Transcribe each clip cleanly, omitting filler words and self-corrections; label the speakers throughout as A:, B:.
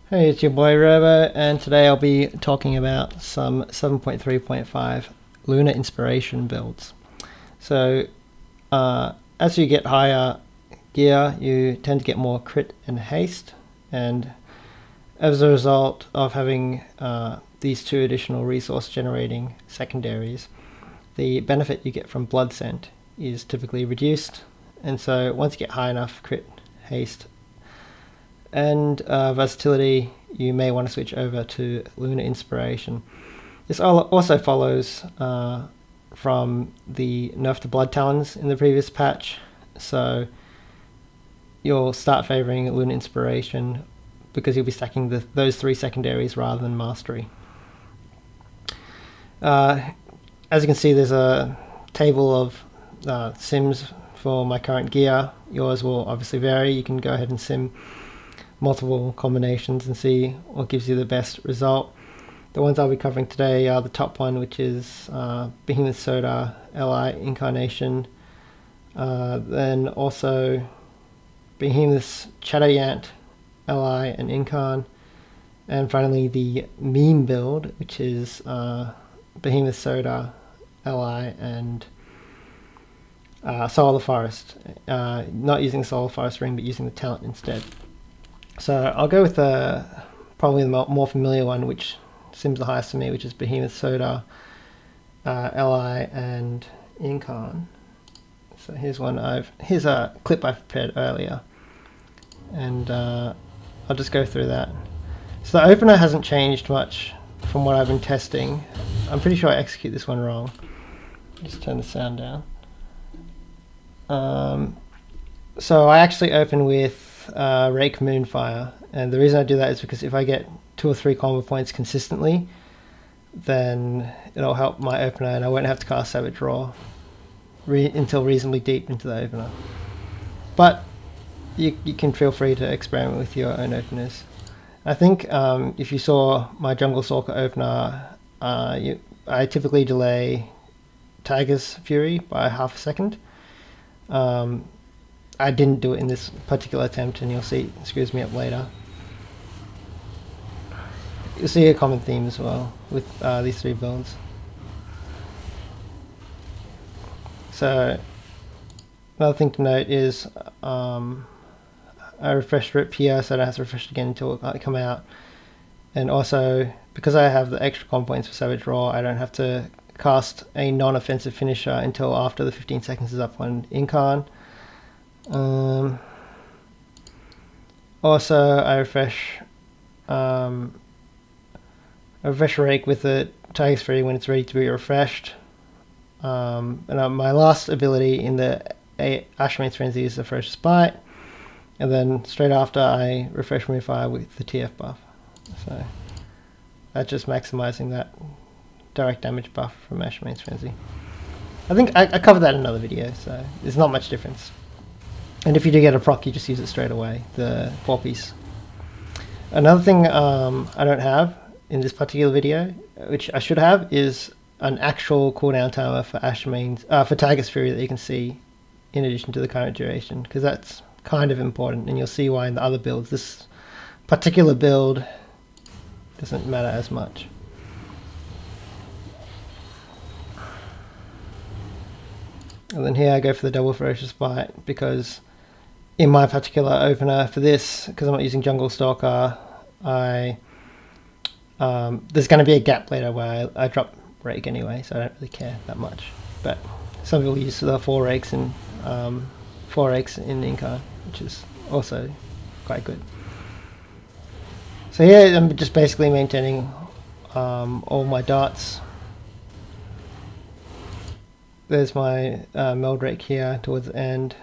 A: Hey, it's your boy Robo, and today I'll be talking about some 7.3.5 Lunar Inspiration builds. So, as you get higher gear, you tend to get more crit and haste, and as a result of having these two additional resource generating secondaries, the benefit you get from Blood Scent is typically reduced, and so once you get high enough crit, haste, and versatility, you may want to switch over to Lunar Inspiration. This also follows from the nerf to Blood Talons in the previous patch, so you'll start favoring Lunar Inspiration because you'll be stacking those three secondaries rather than Mastery. As you can see, there's a table of sims for my current gear. Yours will obviously vary. You can go ahead and sim multiple combinations and see what gives you the best result. The ones I'll be covering today are the top one, which is Behemoth Soda Lunar Incarnation, then also Behemoth's Chatterjant Li and Incarn, and finally the meme build, which is Behemoth Soda Li and Solar Forest, not using the Solar Forest ring but using the talent instead. So I'll go with probably the more familiar one, which sims the highest to me, which is Behemoth Soda, Li, and Incarn. So here's a clip I've prepared earlier, and I'll just go through that. So the opener hasn't changed much from what I've been testing. I'm pretty sure I execute this one wrong. Just turn the sound down. So I actually open with Rake Moonfire, and the reason I do that is because if I get 2 or 3 combo points consistently, then it'll help my opener and I won't have to cast Savage Roar until reasonably deep into the opener. But you can feel free to experiment with your own openers. I think if you saw my Jungle Stalker opener, I typically delay Tiger's Fury by half a second. I didn't do it in this particular attempt, and you'll see it screws me up later. You'll see a common theme as well with these 3 builds. So another thing to note is I refreshed RIP here, so I don't have to refresh it again until I come out. And also, because I have the extra combo points for Savage Roar, I don't have to cast a non-offensive finisher until after the 15 seconds is up on Incarn. Also, I refresh Rake with the Tiger's Fury when it's ready to be refreshed. And my last ability in the Ashmane's Frenzy is the Ferocious Bite, and then straight after I refresh Moonfire with the TF buff. So that's just maximizing that direct damage buff from Ashmane's Frenzy. I think I covered that in another video, so there's not much difference. And if you do get a proc, you just use it straight away, the 4-piece. Another thing I don't have in this particular video, which I should have, is an actual cooldown timer for for Tiger's Fury that you can see in addition to the current duration, because that's kind of important, and you'll see why in the other builds this particular build doesn't matter as much. And then here I go for the double Ferocious Bite, because in my particular opener for this, because I'm not using Jungle Stalker, there's going to be a gap later where I drop Rake anyway, so I don't really care that much. But some people use the 4 rakes in Inca, which is also quite good. So here I'm just basically maintaining all my dots. There's my Meld Rake here towards the end.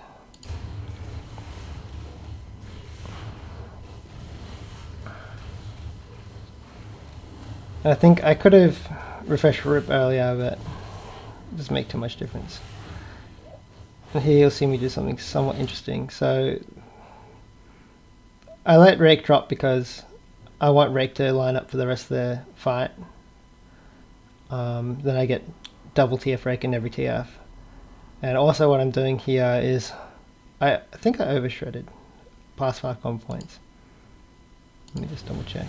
A: I think I could have refreshed RIP earlier, but it doesn't make too much difference. And here you'll see me do something somewhat interesting. So I let Rake drop because I want Rake to line up for the rest of the fight. Then I get double TF Rake in every TF. And also what I'm doing here is, I think I overshredded past 5 combo points. Let me just double check.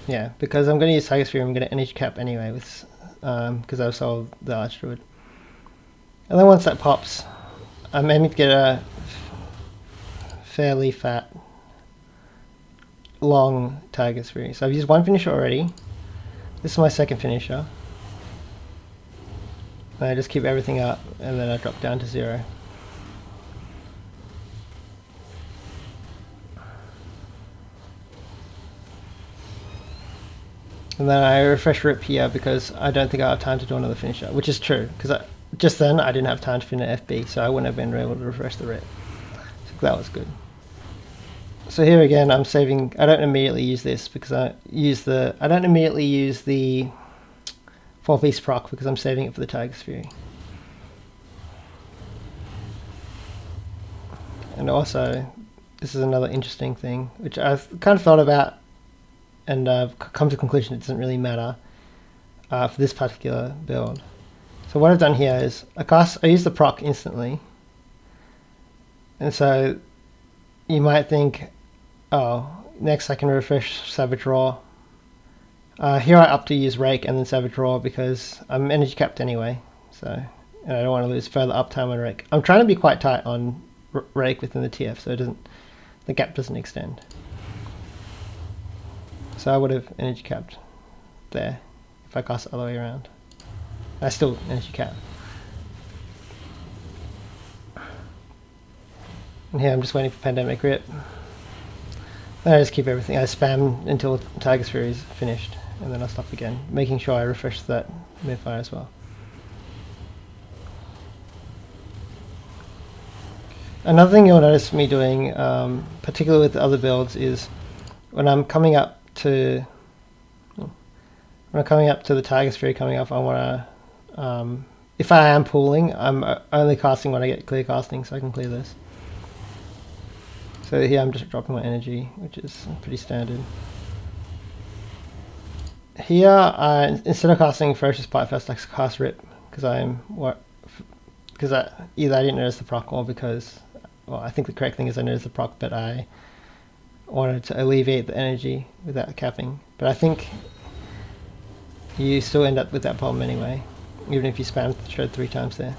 A: Yeah, because I'm going to use Tiger Sphere, I'm going to energy cap anyway, with because I've sold the Archdruid. And then once that pops, I'm aiming to get a fairly fat, long Tiger Sphere. So I've used one finisher already. This is my second finisher. And I just keep everything up, and then I drop down to 0. And then I refresh rip here because I don't think I have time to do another finisher, which is true, because just then I didn't have time to finish FB, so I wouldn't have been able to refresh the rip. So that was good. So here again, I'm saving. I don't immediately use this because I don't immediately use the 4-piece proc because I'm saving it for the Tiger Sphere. And also, this is another interesting thing, which I've kind of thought about, and I've come to the conclusion it doesn't really matter for this particular build. So what I've done here is I use the proc instantly, and so you might think, oh, next I can refresh Savage Roar. Here I opt to use Rake and then Savage Roar because I'm energy capped anyway, so and I don't want to lose further uptime on Rake. I'm trying to be quite tight on Rake within the TF, so the gap doesn't extend. So I would have energy capped there if I cast it all the way around. I still energy cap. And here I'm just waiting for Pandemic Rip. Then I just keep everything. I spam until Tiger Sphere is finished, and then I'll stop again, making sure I refresh that Midfire as well. Another thing you'll notice me doing, particularly with other builds, is when I'm coming up to the Tiger Sphere coming up, I want to, if I am pooling, I'm only casting when I get clear casting, so I can clear this. So here I'm just dropping my energy, which is pretty standard. Here, instead of casting Ferocious Bite first, I cast Rip because either I didn't notice the proc or because, well, I think the correct thing is I noticed the proc, but I wanted to alleviate the energy without capping. But I think you still end up with that problem anyway, even if you spam the shred 3 times there.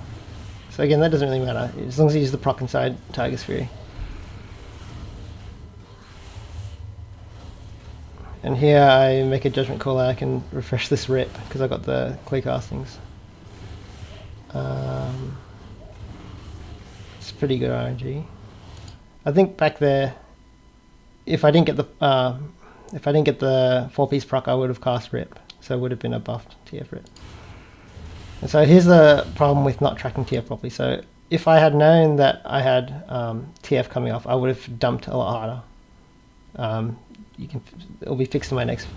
A: So again, that doesn't really matter, as long as you use the proc inside Tiger Sphere. And here I make a judgment call and I can refresh this rip because I've got the clear castings. It's pretty good RNG. I think back there, if I didn't get the 4-piece proc, I would have cast rip, so it would have been a buffed TF rip. And so here's the problem with not tracking TF properly. So if I had known that I had TF coming off, I would have dumped a lot harder. It'll be fixed in my next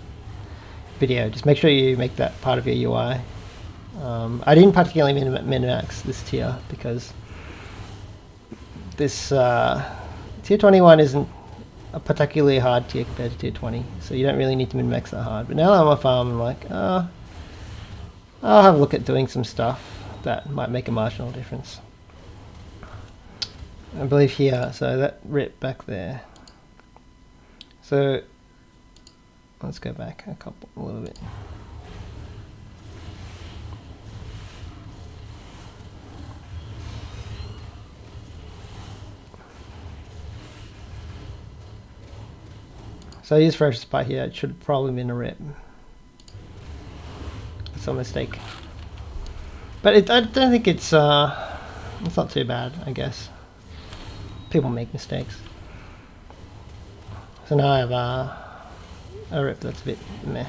A: video. Just make sure you make that part of your UI. I didn't particularly min-max this tier because this tier 21 isn't a particularly hard tier compared to tier 20, so you don't really need to min-max that hard. But now that I'm on a farm, I'm like, I'll have a look at doing some stuff that might make a marginal difference. I believe here, so that rip back there. So let's go back a little bit. So I use Ferocious Bite here, it should probably be in a rip. It's a mistake. But I don't think it's not too bad, I guess. People make mistakes. So now I have a rip that's a bit meh.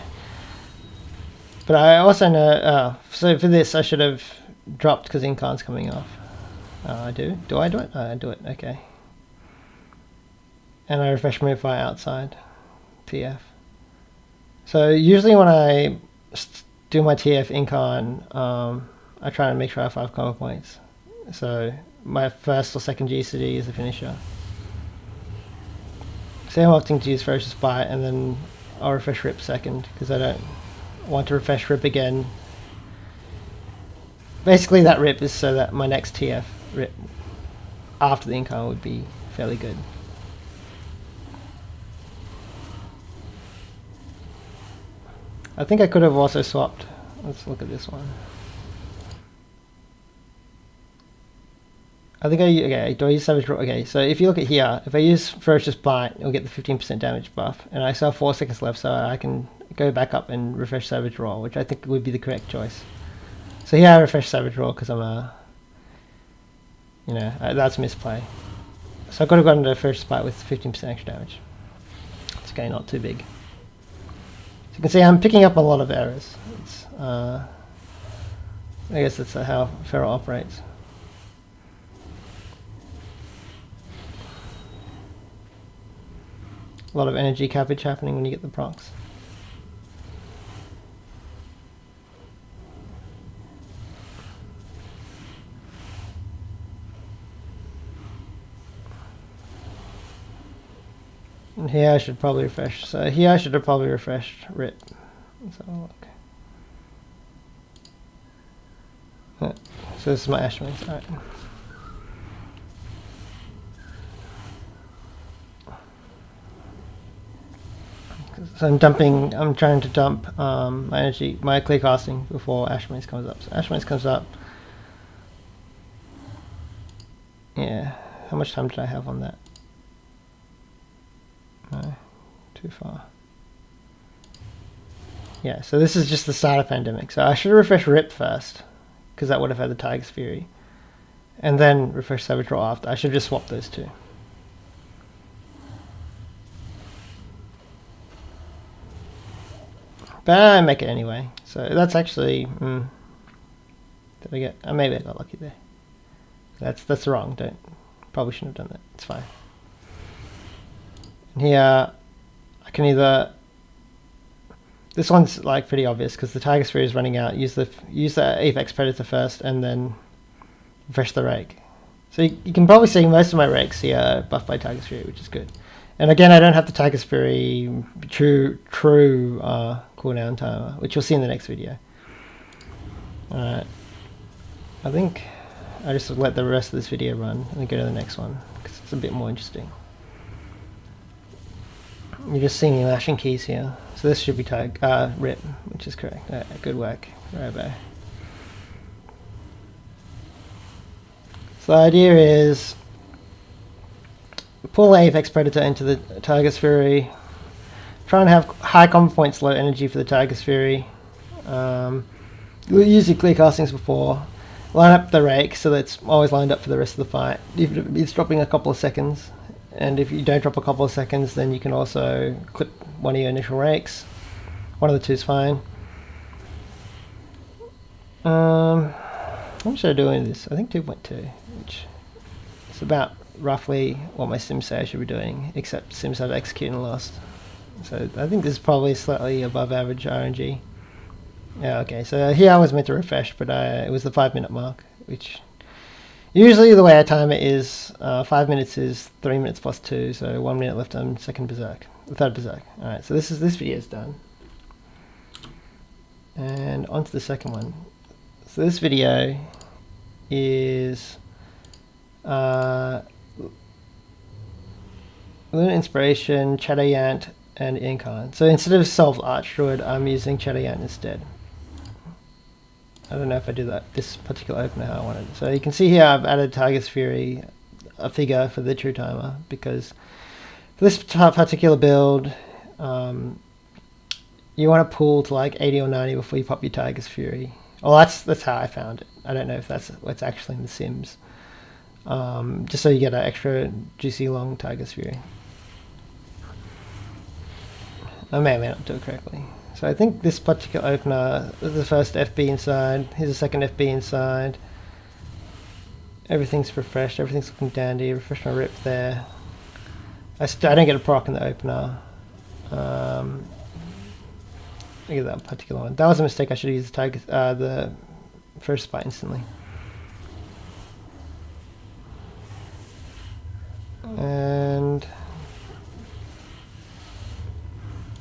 A: But I also know, so for this I should have dropped because Incarn's coming off. I do? Do I do it? I do it, okay. And I refresh Midfire outside TF. So usually when I do my TF Incarn, I try and make sure I have 5 combo points. So my first or second GCD is the finisher. So I'm opting to use Ferocious Bite and then I'll refresh Rip second because I don't want to refresh Rip again. Basically that Rip is so that my next TF Rip after the Incarn would be fairly good. I think I could have also swapped. Let's look at this one. I think okay, do I use Savage Roar? Okay, so if you look at here, if I use Ferocious Bite, it'll get the 15% damage buff, and I still have 4 seconds left, so I can go back up and refresh Savage Roar, which I think would be the correct choice. So here I refresh Savage Roar because I'm that's misplay. So I could have gotten the Ferocious Bite with 15% extra damage. It's okay, not too big. So you can see I'm picking up a lot of errors. It's, I guess that's how Feral operates. A lot of energy cabbage happening when you get the procs. And here I should probably refresh. So here I should have probably refreshed RIP. Let's have a look. So this is my Ashwins. Alright. So I'm trying to dump my energy, my clear casting before Ashwins comes up. So Ashwins comes up. Yeah, how much time did I have on that? No, too far. Yeah, so this is just the start of Pandemic. So I should have refreshed RIP first, because that would have had the Tiger's Fury. And then refresh Savage Roar after. I should have just swapped those two. But I make it anyway. So that's actually... did I get... maybe I got lucky there. That's wrong. Probably shouldn't have done that. It's fine. And here, I can either... This one's like pretty obvious because the Tiger's Fury is running out. Use the Apex Predator first and then refresh the Rake. So you can probably see most of my Rakes here buffed by Tiger's Fury, which is good. And again, I don't have the Tiger's Fury true cooldown timer, which you'll see in the next video. Alright. I think I just let the rest of this video run and then go to the next one because it's a bit more interesting. You're just seeing the mashing keys here. So this should be RIP, which is correct. Good work, Robo. So the idea is pull the Apex Predator into the Tiger's Fury. Try and have high combo points, low energy for the Tiger's Fury. Use your clear castings before. Line up the Rake so that it's always lined up for the rest of the fight. If it's dropping a couple of seconds, and if you don't drop a couple of seconds, then you can also clip one of your initial Rakes. One of the two is fine. How much should I do in this? I think 2.2, which is about roughly what my Sims say I should be doing, except Sims have executed and lost. So I think this is probably slightly above average RNG. Yeah, okay, so here I was meant to refresh, but it was the 5-minute mark, which usually the way I time it is 5 minutes is 3 minutes plus 2, so 1 minute left on third Berserk. Alright, so this video is done. And on to the second one. So this video is Lunar Inspiration, Shadowyant, and Incarn. So instead of Solve Archdruid, I'm using Shadowyant instead. I don't know if I do this particular opener how I wanted. So you can see here I've added Tiger's Fury, a figure for the true timer, because for this particular build, you want to pull to like 80 or 90 before you pop your Tiger's Fury. Well, that's how I found it. I don't know if that's what's actually in the Sims. Just so you get an extra juicy long Tiger's Fury. I may or may not do it correctly. So I think this particular opener, this is the first FB inside, here's the second FB inside. Everything's refreshed, everything's looking dandy, refresh my RIP there. I don't get a proc in the opener. Look at that particular one. That was a mistake, I should have used the first spot instantly. And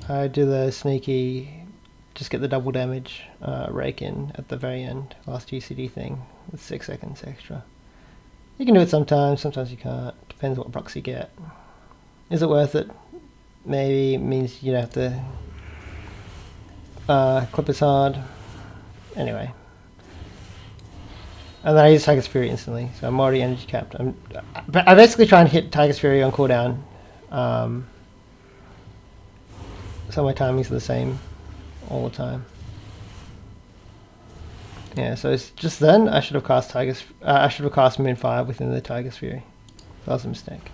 A: I do the sneaky, just get the double damage rake in at the very end, last UCD thing with 6 seconds extra. You can do it sometimes you can't. Depends what procs you get. Is it worth it? Maybe. It means you don't have to clip as hard. Anyway. And then I use Tiger's Fury instantly, so I'm already energy capped. I basically try and hit Tiger's Fury on cooldown. So my timings are the same all the time. Yeah, so it's just then I should have cast I should have cast Moonfire within the Tiger's Fury. That was a mistake.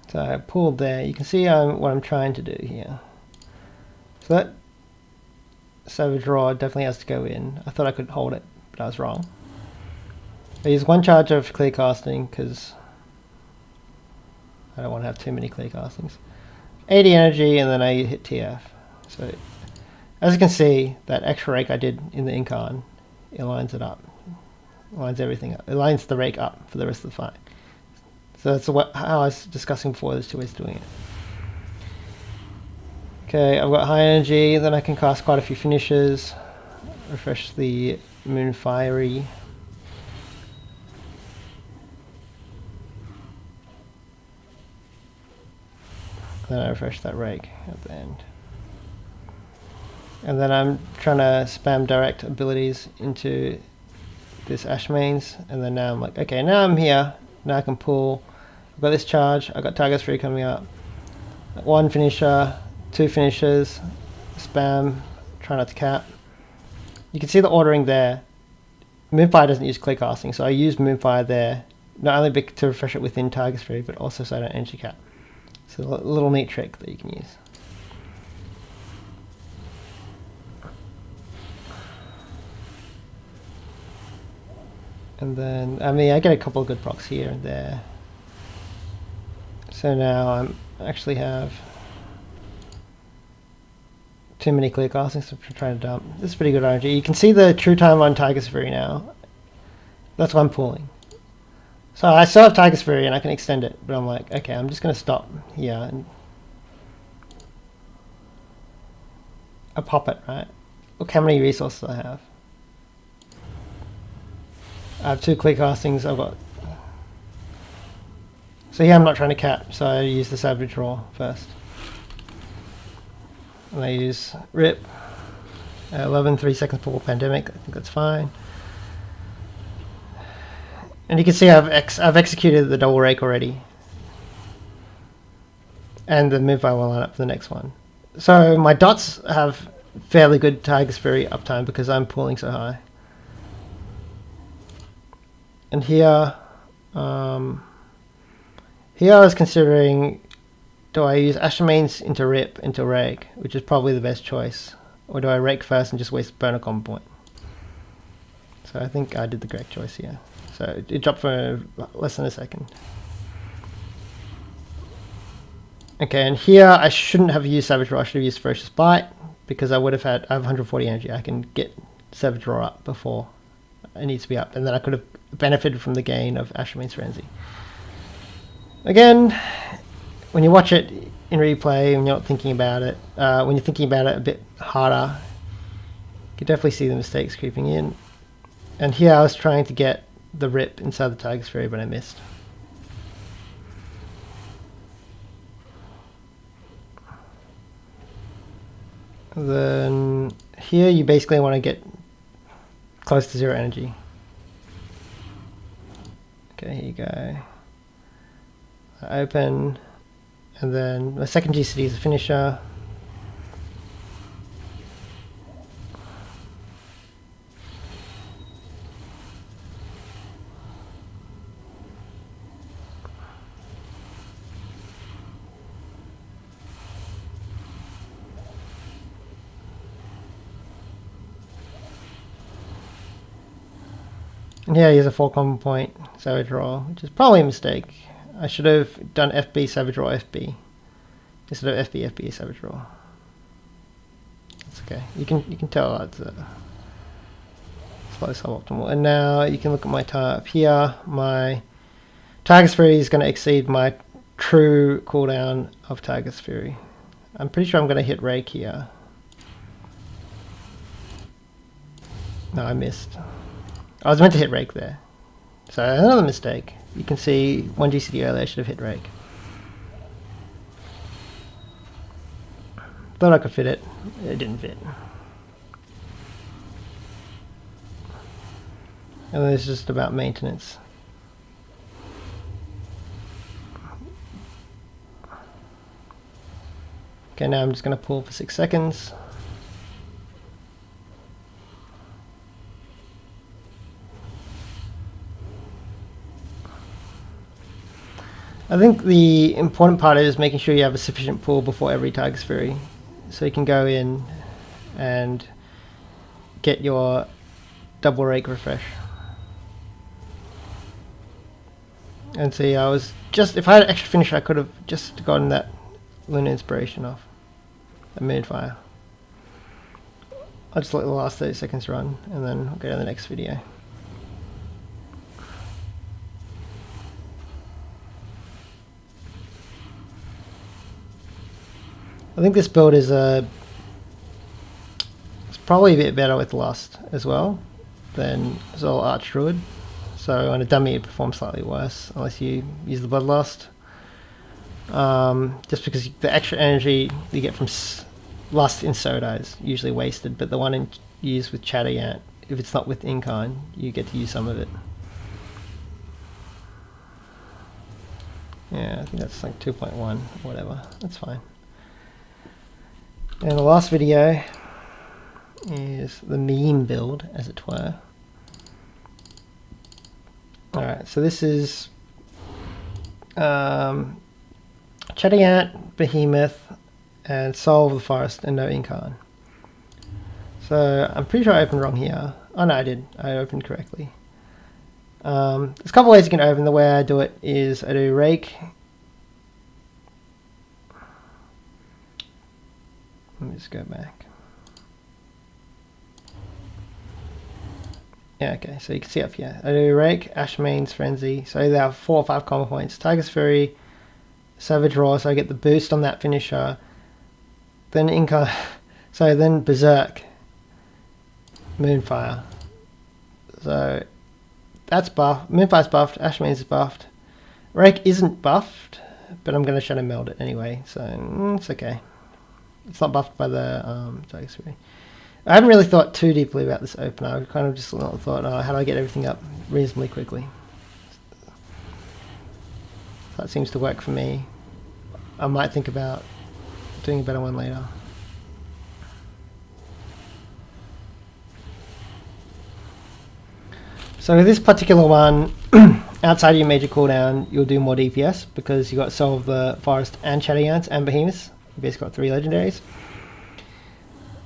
A: So I pulled there. You can see what I'm trying to do here. So that Savage Roar definitely has to go in. I thought I could hold it, but I was wrong. I use one charge of clear casting because I don't want to have too many clear castings. 80 energy and then I hit TF. So as you can see, that extra rake I did in the Incarn, it lines it up. It lines everything up. It lines the rake up for the rest of the fight. So that's how I was discussing before, there's two ways of doing it. Okay, I've got high energy, then I can cast quite a few finishes. Refresh the Moonfiery. Then I refresh that rake at the end. And then I'm trying to spam direct abilities into this Ashmains, and then now I'm like, okay, now I'm here. Now I can pull. I've got this charge. I've got Tiger's Fury coming up. One finisher, two finishers, spam, try not to cap. You can see the ordering there. Moonfire doesn't use clear casting, so I use Moonfire there, not only to refresh it within Tiger's Fury, but also so I don't energy cap. So a little neat trick that you can use. And then, I mean, I get a couple of good procs here and there. So now I actually have too many clear castings to try to dump. This is pretty good RNG. You can see the true time on Tiger's Fury now. That's what I'm pulling. So I still have Tiger's Fury and I can extend it, but I'm like, okay, I'm just going to stop here and I pop it, right? Look how many resources I have. I have two clear castings. I've got. So here I'm not trying to cap, so I use the Savage Roar first. And I use Rip. 11, 3 seconds before Pandemic. I think that's fine. And you can see I've executed the double rake already. And the Moonfire will line up for the next one. So my dots have fairly good Tiger's Fury uptime because I'm pulling so high. And here, here I was considering, do I use Ashmains into Rip into Rake, which is probably the best choice, or do I rake first and just waste burner combo point? So I think I did the correct choice here. So it dropped for less than a second. Okay, and here I shouldn't have used Savage Roar. I should have used Ferocious Bite because I have 140 energy. I can get Savage Roar up before it needs to be up, and then I could have benefited from the gain of Ashmain's Frenzy. Again, when you watch it in replay and you're not thinking about it, when you're thinking about it a bit harder, you can definitely see the mistakes creeping in. And here I was trying to get the Rip inside the Tiger's Fury, but I missed. Then here you basically want to get close to 0 energy. Okay, here you go. I open, and then my second GCD is a finisher. And here he has a 4 combo point Savage Roar, which is probably a mistake. I should have done FB Savage Roar FB instead of FB FB Savage Roar. That's okay. You can tell that's slightly suboptimal. And now you can look at my up here. My Tiger's Fury is going to exceed my true cooldown of Tiger's Fury. I'm pretty sure I'm going to hit rake here. No, I missed. I was meant to hit rake there. So another mistake. You can see 1 GCD earlier, I should have hit rake. Thought I could fit it. It didn't fit. And then it's just about maintenance. Okay, now I'm just going to pull for 6 seconds. I think the important part is making sure you have a sufficient pull before every Tiger Sphere, so you can go in and get your double rake refresh. And see, I was just, if I had an extra finish, I could have just gotten that Lunar Inspiration off. A Moonfire. I'll just let the last 30 seconds run and then I'll go to the next video. I think this build is it's probably a bit better with Lust as well than Zol Arch Druid. So on a dummy it performs slightly worse unless you use the Bloodlust. Just because the extra energy you get from Lust in Soda is usually wasted, but the one used with Chatterant, if it's not with Incarn, you get to use some of it. Yeah, I think that's like 2.1 or whatever, that's fine. And the last video is the meme build, as it were. Alright, so this is Chatterant, Behemoth, and Soul of the Forest, and no Incarn. So I'm pretty sure I opened wrong here. Oh no, I did. I opened correctly. There's a couple ways you can open. The way I do it is I do Rake. Let me just go back. Yeah, okay, so you can see up here. I do Rake, Ashmane's Frenzy. So they have 4 or 5 combo points. Tiger's Fury, Savage Roar, so I get the boost on that finisher. Then Inca, so then Berserk, Moonfire. So that's buffed. Moonfire's buffed, Ashmane's buffed. Rake isn't buffed, but I'm going to Shadow Meld it anyway, so it's okay. It's not buffed by the Tiger's Fury. I haven't really thought too deeply about this opener. I kind of just thought, oh, how do I get everything up reasonably quickly? That seems to work for me. I might think about doing a better one later. So with this particular one, outside of your major cooldown, you'll do more DPS because you got Soul of the Forest and Chatterant and Behemoth. You basically got 3 legendaries.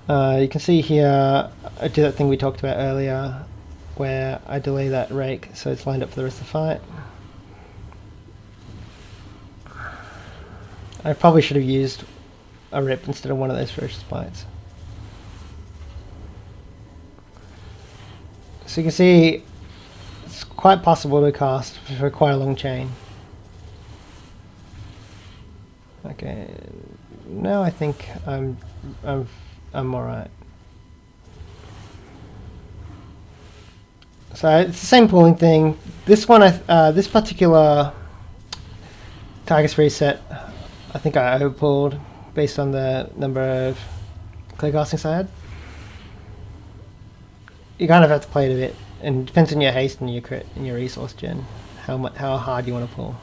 A: You can see here, I do that thing we talked about earlier, where I delay that Rake so it's lined up for the rest of the fight. I probably should have used a Rip instead of one of those Ferocious Bites. So you can see, it's quite possible to cast for quite a long chain. Okay, now I think I'm alright. So it's the same pooling thing. This one, this particular Tiger's Free set, I think I overpulled based on the number of clear castings I had. You kind of have to play it a bit, and it depends on your haste and your crit and your resource gen, how hard you want to pull.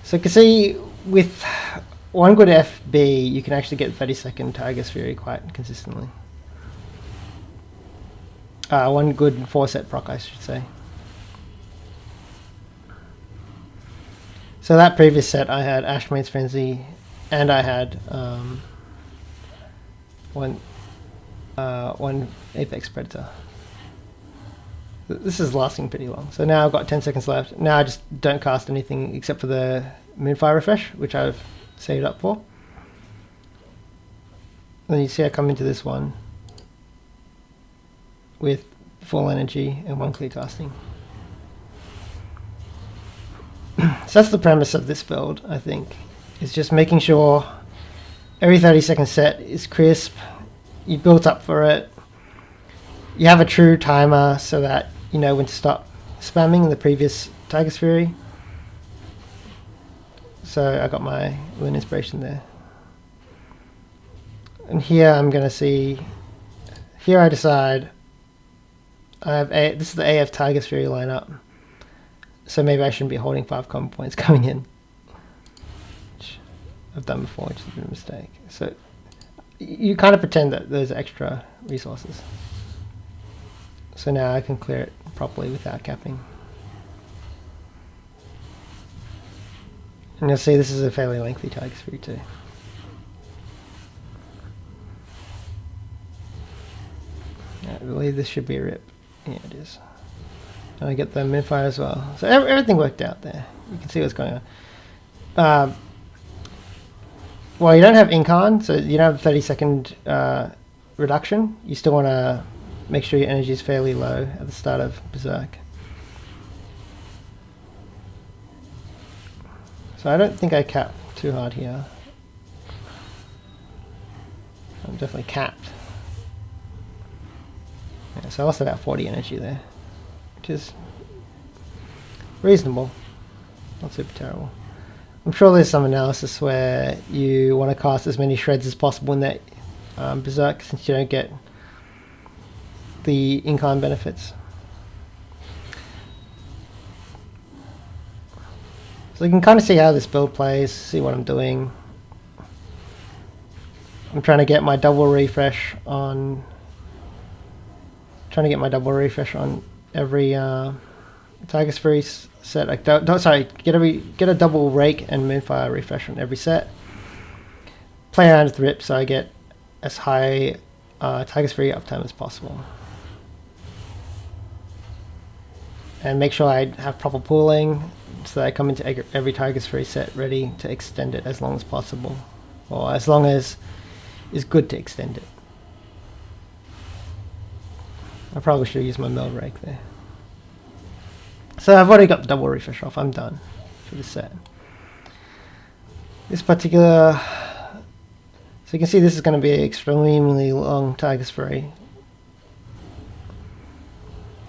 A: So you can see with one good FB, you can actually get 30-second Tiger's Fury quite consistently. One good 4-set proc, I should say. So that previous set, I had Ashmane's Frenzy, and I had one Apex Predator. This is lasting pretty long. So now I've got 10 seconds left. Now I just don't cast anything except for the Moonfire Refresh, which I've saved up for. Then you see I come into this one with full energy and 1 clear casting. So that's the premise of this build, I think. is just making sure every 30-second set is crisp. You built up for it. You have a true timer so that you know when to stop spamming the previous Tiger's Fury. So I got my Lunar Inspiration there. And here I'm going to see, here I decide, this is the AF Tiger's Fury lineup. So maybe I shouldn't be holding 5 common points coming in. Which I've done before, which has been a mistake. So you kind of pretend that there's extra resources. So now I can clear it properly without capping. And you'll see this is a fairly lengthy Tiger's Fury too. I believe this should be a rip. Yeah, it is. And I get the midfire as well. So everything worked out there. You can see what's going on. Well, you don't have Incarn, so you don't have 30-second reduction. You still want to make sure your energy is fairly low at the start of Berserk. So I don't think I capped too hard here. I'm definitely capped. Yeah, so I lost about 40 energy there, which is reasonable, not super terrible. I'm sure there's some analysis where you want to cast as many shreds as possible in that Berserk, since you don't get the in-kind benefits. So you can kind of see how this build plays, see what I'm doing. I'm trying to get my double refresh on every Tiger's Fury set. Like, get a double rake and Moonfire refresh on every set. Play around with rip so I get as high Tiger's Fury uptime as possible. And make sure I have proper pooling so that I come into every Tiger's Fury set ready to extend it as long as possible. Or as long as is good to extend it. I probably should have used my meld rake there. So I've already got the double refresh off. I'm done for this set. This particular... So you can see this is going to be an extremely long Tiger's Fury.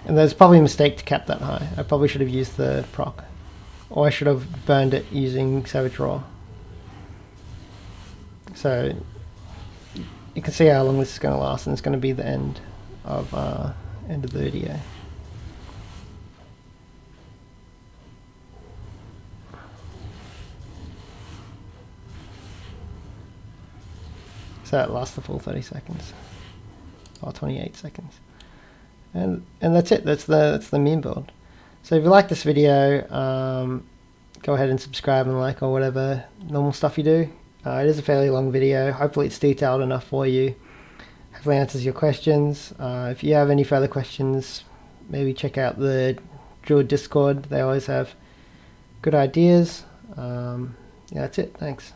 A: And there's probably a mistake to cap that high. I probably should have used the proc. Or I should have burned it using Savage Raw. So you can see how long this is going to last, and it's going to be the end of the video. So that lasts the full 30 seconds, or 28 seconds, and that's it. That's the meme build. So if you like this video, go ahead and subscribe and like or whatever normal stuff you do. It is a fairly long video. Hopefully it's detailed enough for you. Hopefully it answers your questions. If you have any further questions, maybe check out the Druid Discord. They always have good ideas. Yeah, that's it. Thanks.